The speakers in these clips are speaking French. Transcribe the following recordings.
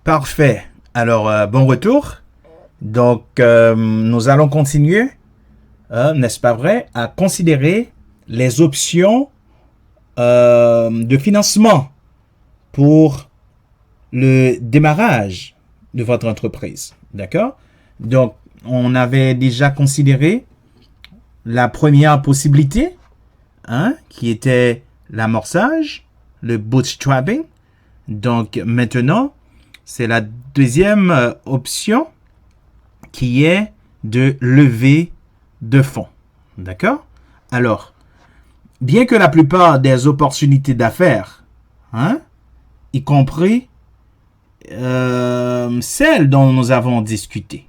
Parfait. Alors, bon retour. Donc, nous allons continuer, n'est-ce pas vrai, à considérer les options de financement pour le démarrage de votre entreprise. D'accord? Donc, on avait déjà considéré la première possibilité, qui était l'amorçage, le bootstrapping. Donc, maintenant, c'est la deuxième option qui est de lever de fonds. D'accord? Alors, bien que la plupart des opportunités d'affaires, y compris celles dont nous avons discuté,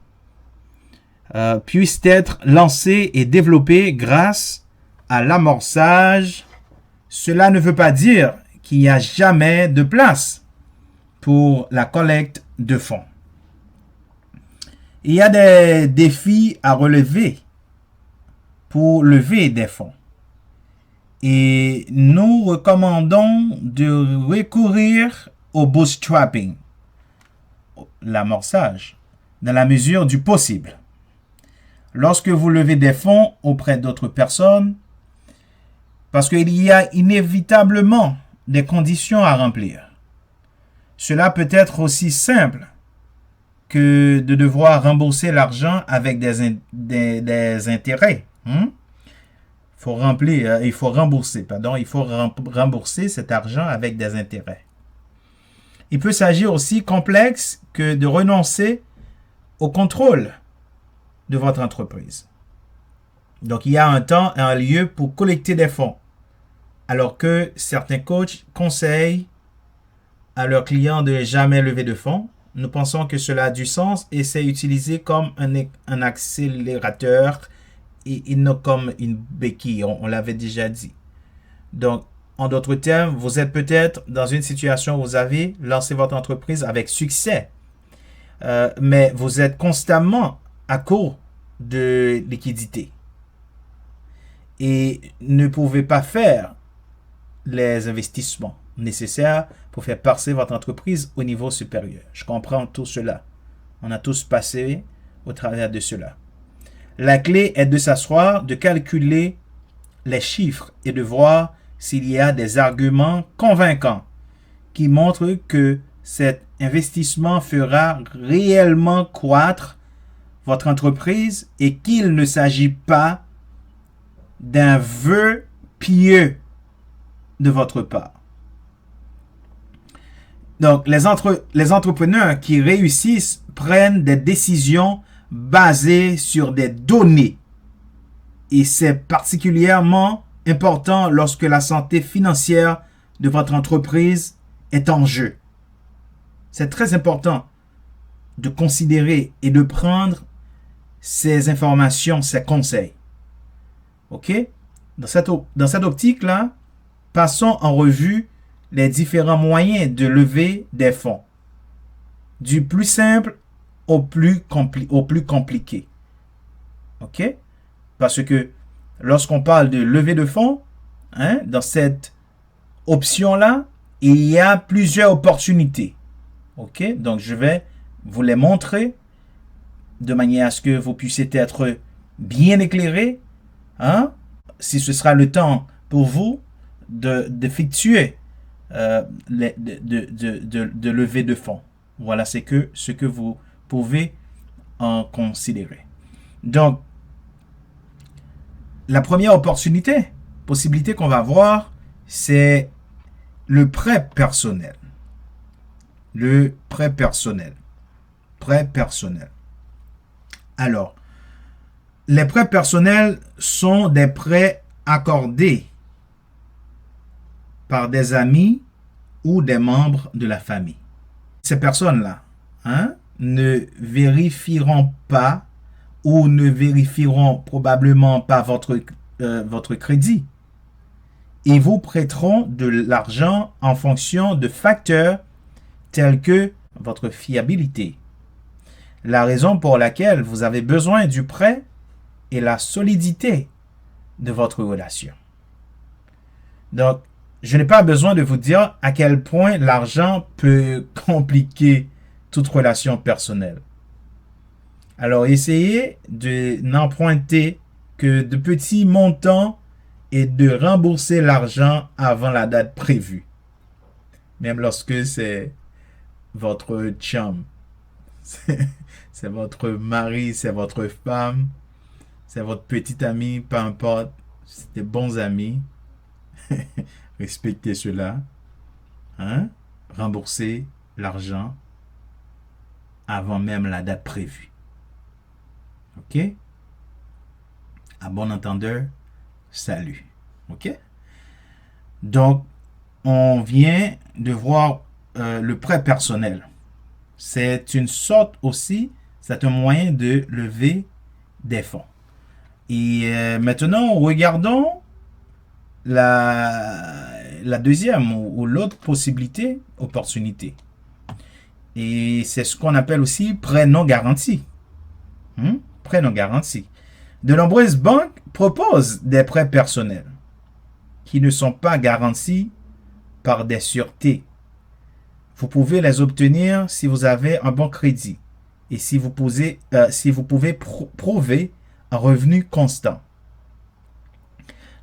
puissent être lancées et développées grâce à l'amorçage, cela ne veut pas dire qu'il n'y a jamais de place pour la collecte de fonds. Il y a des défis à relever pour lever des fonds. Et nous recommandons de recourir au bootstrapping, l'amorçage, dans la mesure du possible. Lorsque vous levez des fonds auprès d'autres personnes, parce qu'il y a inévitablement des conditions à remplir. Cela peut être aussi simple que de devoir rembourser l'argent avec des intérêts. Il faut rembourser cet argent avec des intérêts. Il peut s'agir aussi complexe que de renoncer au contrôle de votre entreprise. Donc, il y a un temps et un lieu pour collecter des fonds, alors que certains coachs conseillent à leurs clients de ne jamais lever de fonds. Nous pensons que cela a du sens et c'est utilisé comme un accélérateur et non comme une béquille. On l'avait déjà dit. Donc, en d'autres termes, vous êtes peut-être dans une situation où vous avez lancé votre entreprise avec succès, mais vous êtes constamment à court de liquidité et ne pouvez pas faire les investissements nécessaires pour faire passer votre entreprise au niveau supérieur. Je comprends tout cela. On a tous passé au travers de cela. La clé est de s'asseoir, de calculer les chiffres et de voir s'il y a des arguments convaincants qui montrent que cet investissement fera réellement croître votre entreprise et qu'il ne s'agit pas d'un vœu pieux de votre part. Donc, les entrepreneurs qui réussissent prennent des décisions basées sur des données. Et c'est particulièrement important lorsque la santé financière de votre entreprise est en jeu. C'est très important de considérer et de prendre ces informations, ces conseils. OK? Dans cette optique-là, passons en revue les différents moyens de lever des fonds, du plus simple au plus compliqué. OK? Parce que lorsqu'on parle de lever de fonds, dans cette option-là, il y a plusieurs opportunités. OK? Donc, je vais vous les montrer de manière à ce que vous puissiez être bien éclairé, si ce sera le temps pour vous d'effectuer de lever de fonds. Voilà, c'est ce que vous pouvez en considérer. Donc, la première possibilité qu'on va voir, c'est le prêt personnel. Le prêt personnel. Prêt personnel. Alors, les prêts personnels sont des prêts accordés par des amis ou des membres de la famille. Ces personnes-là ne vérifieront pas ou ne vérifieront probablement pas votre crédit et vous prêteront de l'argent en fonction de facteurs tels que votre fiabilité. La raison pour laquelle vous avez besoin du prêt est la solidité de votre relation. Donc, je n'ai pas besoin de vous dire à quel point l'argent peut compliquer toute relation personnelle. Alors, essayez de n'emprunter que de petits montants et de rembourser l'argent avant la date prévue. Même lorsque c'est votre chum, c'est votre mari, c'est votre femme, c'est votre petit ami, peu importe, c'est des bons amis. Respectez cela. Hein? Remboursez l'argent avant même la date prévue. OK? À bon entendeur, salut. OK? Donc, on vient de voir le prêt personnel. C'est une sorte aussi, c'est un moyen de lever des fonds. Et maintenant, regardons la deuxième ou l'autre possibilité, opportunité. Et c'est ce qu'on appelle aussi prêt non garanti. Prêt non garanti. De nombreuses banques proposent des prêts personnels qui ne sont pas garantis par des sûretés. Vous pouvez les obtenir si vous avez un bon crédit et si vous pouvez prouver un revenu constant.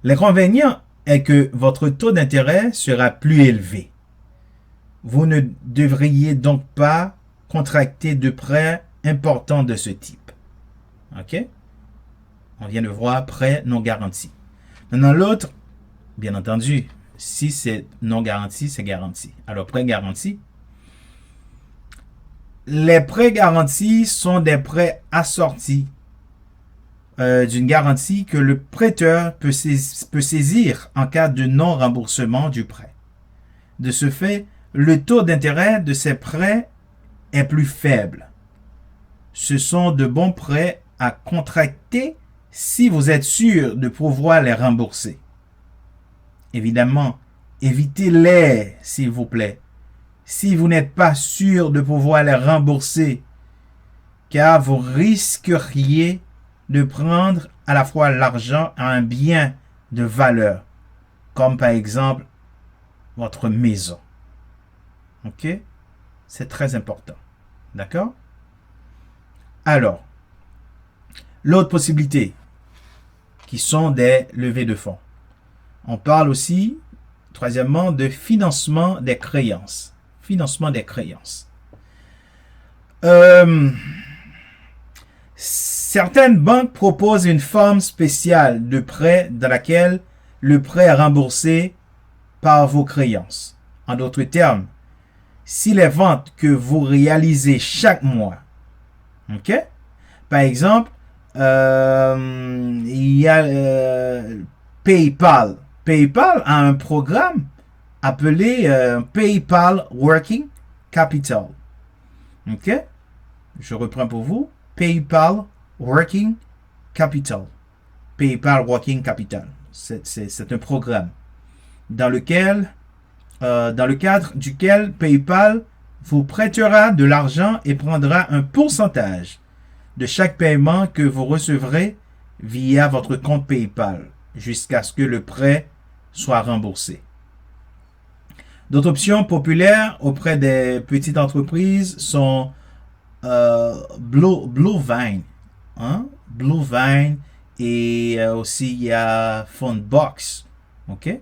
L'inconvénient est que votre taux d'intérêt sera plus élevé. Vous ne devriez donc pas contracter de prêts importants de ce type. OK? On vient de voir prêt non garanti. Maintenant, l'autre, bien entendu, si c'est non garanti, c'est garanti. Alors, prêt garanti. Les prêts garantis sont des prêts assortis d'une garantie que le prêteur peut saisir en cas de non-remboursement du prêt. De ce fait, le taux d'intérêt de ces prêts est plus faible. Ce sont de bons prêts à contracter si vous êtes sûr de pouvoir les rembourser. Évidemment, évitez-les, s'il vous plaît, si vous n'êtes pas sûr de pouvoir les rembourser, car vous risqueriez de prendre à la fois l'argent à un bien de valeur, comme par exemple votre maison. OK? C'est très important. D'accord? Alors, l'autre possibilité, qui sont des levées de fonds. On parle aussi, troisièmement, de financement des créances. Financement des créances. Certaines banques proposent une forme spéciale de prêt dans laquelle le prêt est remboursé par vos créances. En d'autres termes, si les ventes que vous réalisez chaque mois, OK? Par exemple, il y a PayPal. PayPal a un programme appelé PayPal Working Capital. OK? Je reprends pour vous. PayPal Working Capital. PayPal Working Capital. C'est un programme dans le cadre duquel PayPal vous prêtera de l'argent et prendra un pourcentage de chaque paiement que vous recevrez via votre compte PayPal jusqu'à ce que le prêt soit remboursé. D'autres options populaires auprès des petites entreprises sont Bluevine. Bluevine et aussi il y a Fundbox. OK?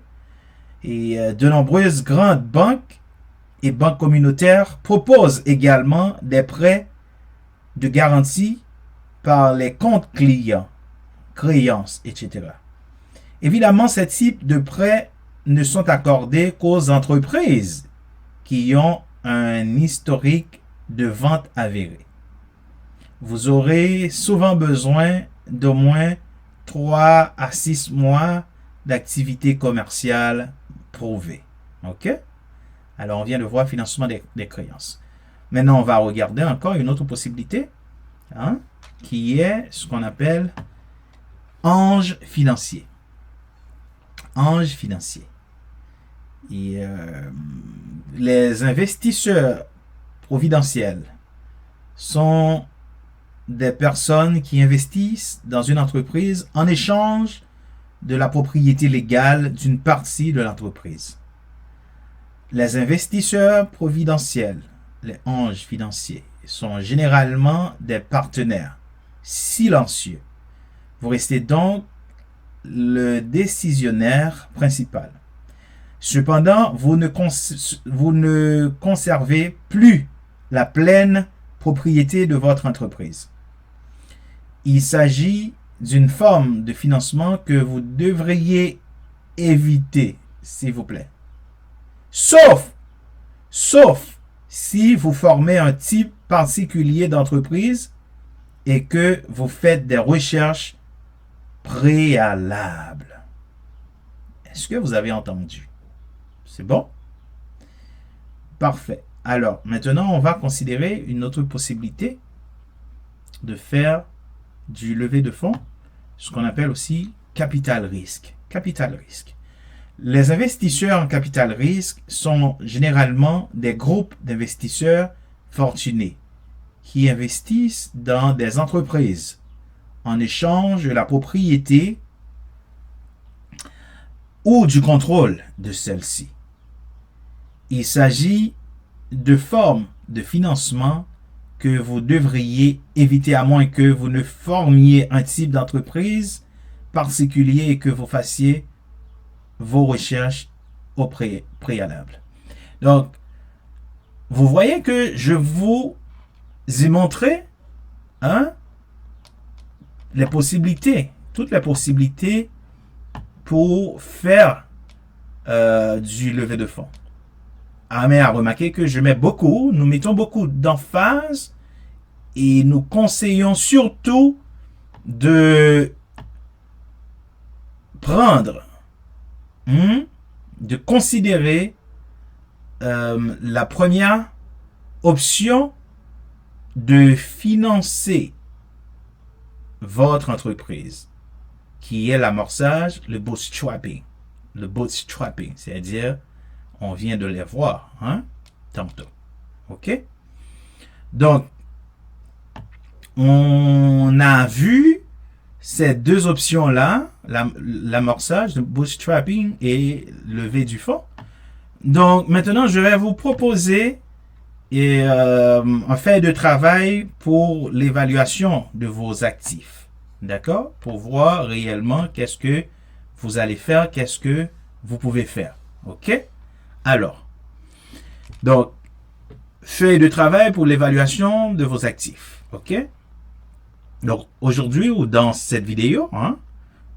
Et de nombreuses grandes banques et banques communautaires proposent également des prêts de garantie par les comptes clients, créances, etc. Évidemment, ces types de prêts ne sont accordés qu'aux entreprises qui ont un historique de vente avéré. Vous aurez souvent besoin d'au moins 3 à 6 mois d'activité commerciale prouvée. OK? Alors, on vient de voir financement des créances. Maintenant, on va regarder encore une autre possibilité, qui est ce qu'on appelle ange financier. Ange financier. Et les investisseurs providentiels sont des personnes qui investissent dans une entreprise en échange de la propriété légale d'une partie de l'entreprise. Les investisseurs providentiels les anges financiers sont généralement des partenaires silencieux. Vous restez donc le décisionnaire principal. Cependant, vous ne conservez plus la pleine propriété de votre entreprise. Il s'agit d'une forme de financement que vous devriez éviter, s'il vous plaît. Sauf si vous formez un type particulier d'entreprise et que vous faites des recherches préalables. Est-ce que vous avez entendu? C'est bon? Parfait. Alors, maintenant, on va considérer une autre possibilité de faire du levée de fonds, ce qu'on appelle aussi capital risque. Capital risque. Les investisseurs en capital risque sont généralement des groupes d'investisseurs fortunés qui investissent dans des entreprises en échange de la propriété ou du contrôle de celle-ci. Il s'agit de formes de financement que vous devriez éviter à moins que vous ne formiez un type d'entreprise particulier et que vous fassiez vos recherches au préalable. Donc, vous voyez que je vous ai montré les possibilités, toutes les possibilités pour faire du levée de fonds. Mais à remarquer que nous mettons beaucoup d'emphase et nous conseillons surtout de prendre, de considérer la première option de financer votre entreprise, qui est l'amorçage, le bootstrapping. Le bootstrapping, c'est-à-dire on vient de les voir tantôt. OK? Donc, on a vu ces deux options-là, l'amorçage, le bootstrapping et lever du fonds. Donc, maintenant, je vais vous proposer un fait de travail pour l'évaluation de vos actifs. D'accord? Pour voir réellement qu'est-ce que vous allez faire, qu'est-ce que vous pouvez faire. OK? Alors, donc, feuille de travail pour l'évaluation de vos actifs. OK? Donc, aujourd'hui ou dans cette vidéo,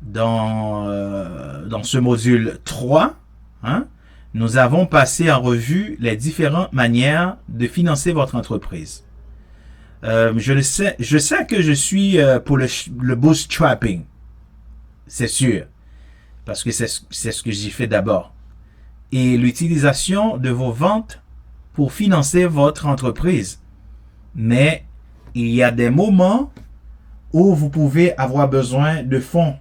dans ce module 3, nous avons passé en revue les différentes manières de financer votre entreprise. Je sais que je suis pour le bootstrapping. C'est sûr. Parce que c'est ce que j'ai fait d'abord. Et l'utilisation de vos ventes pour financer votre entreprise. Mais il y a des moments où vous pouvez avoir besoin de fonds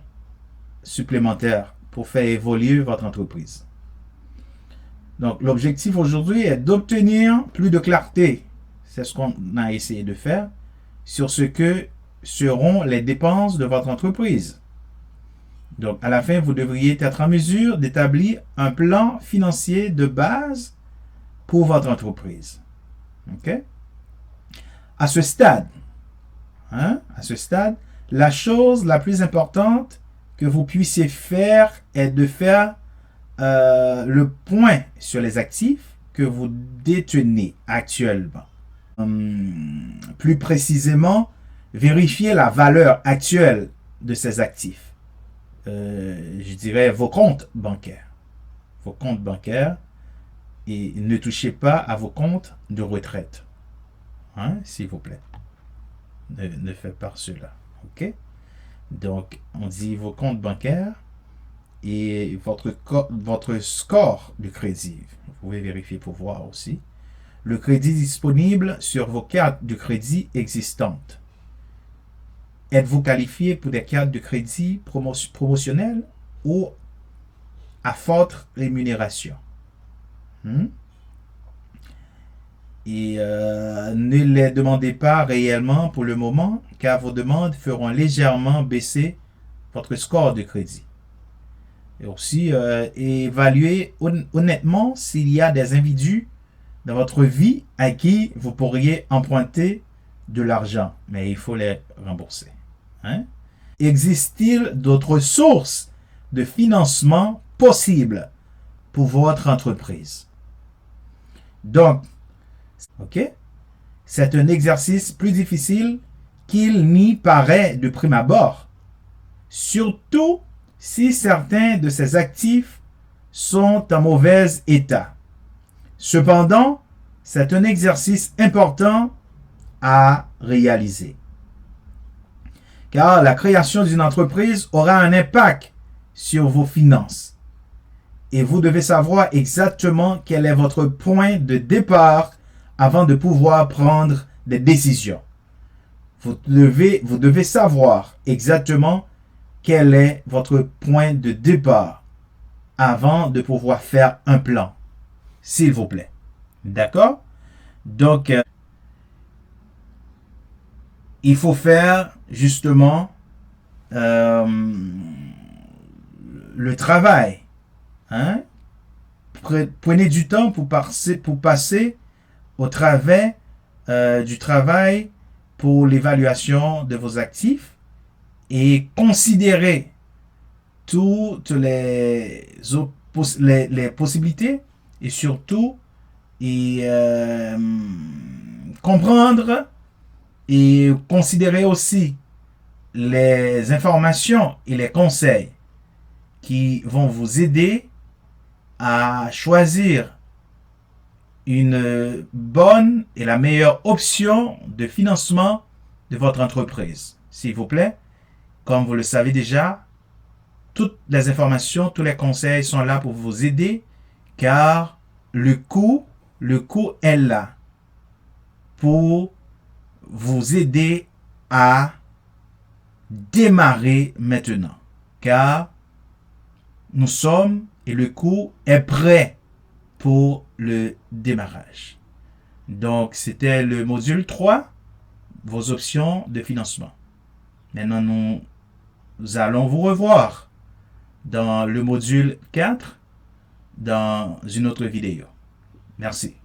supplémentaires pour faire évoluer votre entreprise. Donc, l'objectif aujourd'hui est d'obtenir plus de clarté. C'est ce qu'on a essayé de faire sur ce que seront les dépenses de votre entreprise. Donc, à la fin, vous devriez être en mesure d'établir un plan financier de base pour votre entreprise. OK? À ce stade, la chose la plus importante que vous puissiez faire est de faire le point sur les actifs que vous détenez actuellement. Plus précisément, vérifier la valeur actuelle de ces actifs. Je dirais vos comptes bancaires. Vos comptes bancaires et ne touchez pas à vos comptes de retraite. S'il vous plaît. Ne faites pas cela. OK? Donc, on dit vos comptes bancaires et votre score de crédit. Vous pouvez vérifier pour voir aussi. Le crédit disponible sur vos cartes de crédit existantes. Êtes-vous qualifié pour des cartes de crédit promotionnelles ou à forte rémunération? Et ne les demandez pas réellement pour le moment, car vos demandes feront légèrement baisser votre score de crédit. Et aussi, évaluer honnêtement s'il y a des individus dans votre vie à qui vous pourriez emprunter de l'argent, mais il faut les rembourser. Hein? Existe-t-il d'autres sources de financement possibles pour votre entreprise? Donc, ok, c'est un exercice plus difficile qu'il n'y paraît de prime abord, surtout si certains de ces actifs sont en mauvais état. Cependant, c'est un exercice important à réaliser. Car la création d'une entreprise aura un impact sur vos finances. Et vous devez savoir exactement quel est votre point de départ avant de pouvoir prendre des décisions. Vous devez savoir exactement quel est votre point de départ avant de pouvoir faire un plan, s'il vous plaît. D'accord? Donc, il faut faire justement le travail. Hein? Prenez du temps pour passer au travers du travail pour l'évaluation de vos actifs et considérer toutes les possibilités et surtout comprendre et considérer aussi les informations et les conseils qui vont vous aider à choisir une bonne et la meilleure option de financement de votre entreprise. S'il vous plaît, comme vous le savez déjà, toutes les informations, tous les conseils sont là pour vous aider car le coût est là pour vous aider à démarrer maintenant. Car nous sommes et le coût est prêt pour le démarrage. Donc, c'était le module 3, vos options de financement. Maintenant, nous allons vous revoir dans le module 4 dans une autre vidéo. Merci.